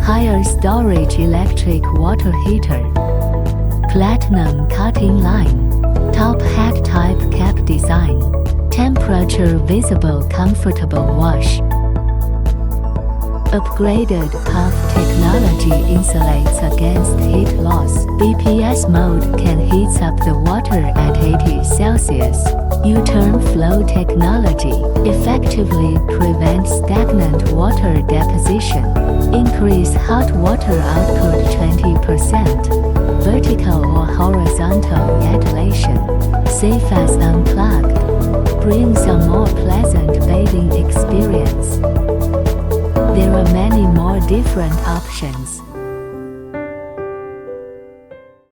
higher storage electric water heater, platinum cutting line, top hat type cap design, temperature visible comfortable wash. Upgraded puff technology insulates against heat loss. BPS mode can heat up the water at 80 Celsius. U-turn flow technology effectively prevents stagnant water deposition. Increase hot water output 20%. Vertical or horizontal ventilation. Safe as unplugged. Brings a more pleasant bathing experience. There are many more different options.